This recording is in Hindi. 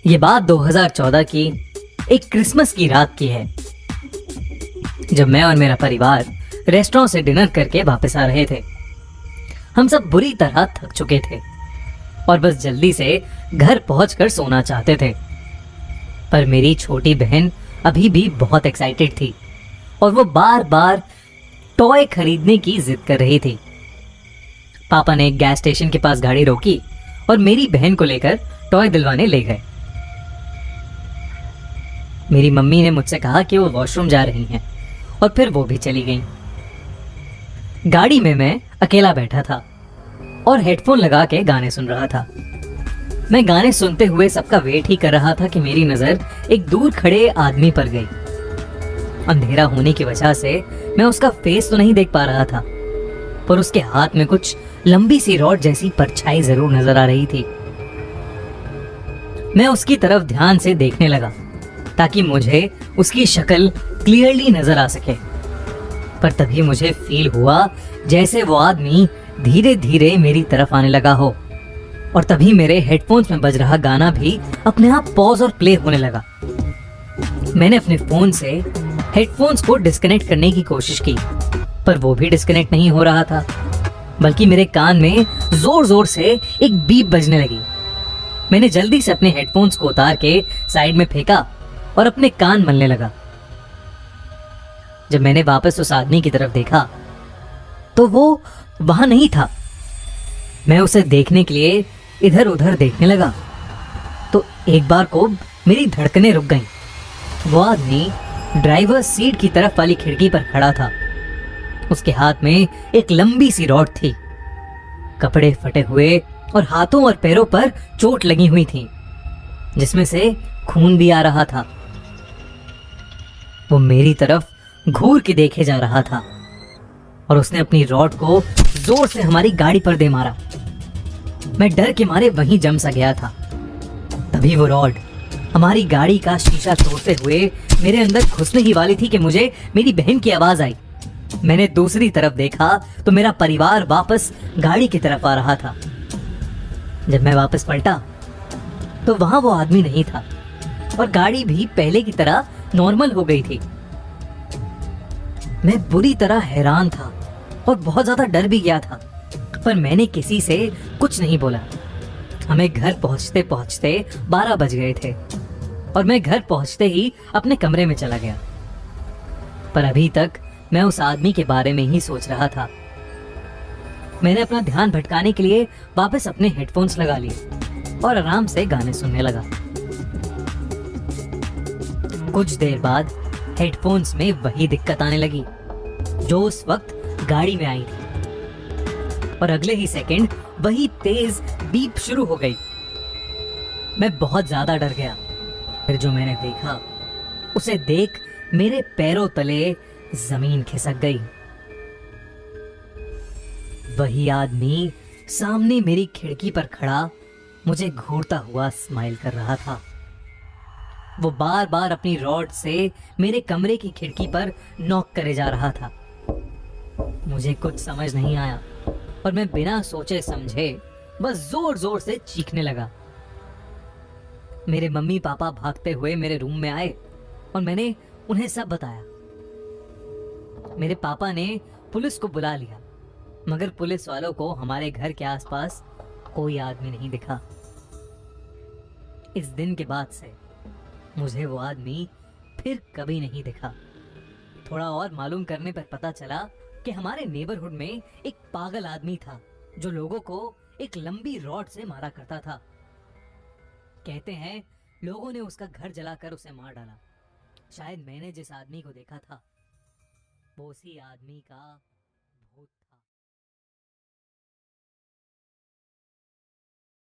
ये बात 2014 की एक क्रिसमस की रात की है, जब मैं और मेरा परिवार रेस्टोरेंट से डिनर करके वापस आ रहे थे। हम सब बुरी तरह थक चुके थे और बस जल्दी से घर पहुंचकर सोना चाहते थे। पर मेरी छोटी बहन अभी भी बहुत एक्साइटेड थी और वो बार बार टॉय खरीदने की जिद कर रही थी। पापा ने एक गैस स्टेशन के पास गाड़ी रोकी और मेरी बहन को लेकर टॉय दिलवाने ले गए। मेरी मम्मी ने मुझसे कहा कि वो वॉशरूम जा रही हैं और फिर वो भी चली गईं। गाड़ी में मैं अकेला बैठा था और हेडफोन लगा के गाने सुन रहा था। मैं गाने सुनते हुए सबका वेट ही कर रहा था कि मेरी नजर एक दूर खड़े आदमी पर गई। अंधेरा होने की वजह से मैं उसका फेस तो नहीं देख पा रहा था, पर उसके हाथ में कुछ लंबी सी रॉड जैसी परछाई जरूर नजर आ रही थी। मैं उसकी तरफ ध्यान से देखने लगा ताकि मुझे उसकी शक्ल क्लियरली नजर आ सके। पर तभी मुझे फील हुआ जैसे वो आदमी धीरे धीरे मेरी तरफ आने लगा हो, और तभी मेरे हेडफोन्स में बज रहा गाना भी अपने आप पॉज और प्ले होने लगा। मैंने अपने फोन से हेडफोन्स को डिस्कनेक्ट करने की कोशिश की, पर वो भी डिस्कनेक्ट नहीं हो रहा था, बल्कि मेरे कान में जोर जोर से एक बीप बजने लगी। मैंने जल्दी से अपने हेडफोन्स को उतार के साइड में फेंका और अपने कान मलने लगा। जब मैंने वापस उस आदमी की तरफ देखा तो वो वहां नहीं था। मैं उसे देखने के लिए इधर उधर देखने लगा तो एक बार को मेरी धड़कनें रुक गईं। वो आदमी ड्राइवर सीट की तरफ वाली खिड़की पर खड़ा था। उसके हाथ में एक लंबी सी रॉड थी। कपड़े फटे हुए और हाथों और पैरों पर चोट लगी हुई थी, जिसमें से खून भी आ रहा था। वो मेरी तरफ घूर के देखे जा रहा था और उसने अपनी रॉड को जोर से हमारी गाड़ी पर दे मारा। मैं डर के मारे वहीं जम सा गया था। तभी वो रॉड हमारी गाड़ी का शीशा तोड़ते हुए मेरे अंदर घुसने ही वाली थी कि मुझे मेरी बहन की आवाज आई। मैंने दूसरी तरफ देखा तो मेरा परिवार वापस गाड़ी की तरफ आ रहा था। जब मैं वापस पलटा तो वहां वो आदमी नहीं था और गाड़ी भी पहले की तरह नॉर्मल हो गई थी। मैं बुरी तरह हैरान था और बहुत ज्यादा डर भी गया था, पर मैंने किसी से कुछ नहीं बोला। हमें घर पहुंचते पहुंचते 12 बज गए थे और मैं घर पहुंचते ही अपने कमरे में चला गया। पर अभी तक मैं उस आदमी के बारे में ही सोच रहा था। मैंने अपना ध्यान भटकाने के लिए वापस अपने हेडफोन्स लगा लिए और आराम से गाने सुनने लगा। कुछ देर बाद हेडफोन्स में वही दिक्कत आने लगी जो उस वक्त गाड़ी में आई थी, और अगले ही सेकंड वही तेज बीप शुरू हो गई। मैं बहुत ज्यादा डर गया। फिर जो मैंने देखा उसे देख मेरे पैरों तले जमीन खिसक गई। वही आदमी सामने मेरी खिड़की पर खड़ा मुझे घूरता हुआ स्माइल कर रहा था। वो बार बार अपनी रॉड से मेरे कमरे की खिड़की पर नॉक करे जा रहा था। मुझे कुछ समझ नहीं आया और मैं बिना सोचे समझे बस जोर जोर से चीखने लगा। मेरे मम्मी पापा भागते हुए मेरे रूम में आए और मैंने उन्हें सब बताया। मेरे पापा ने पुलिस को बुला लिया, मगर पुलिस वालों को हमारे घर के आसपास कोई आदमी नहीं दिखा। इस दिन के बाद से मुझे वो आदमी फिर कभी नहीं दिखा। थोड़ा और मालूम करने पर पता चला कि हमारे नेबरहुड में एक पागल आदमी था जो लोगों को एक लंबी रॉड से मारा करता था। कहते हैं लोगों ने उसका घर जलाकर उसे मार डाला। शायद मैंने जिस आदमी को देखा था वो उसी आदमी का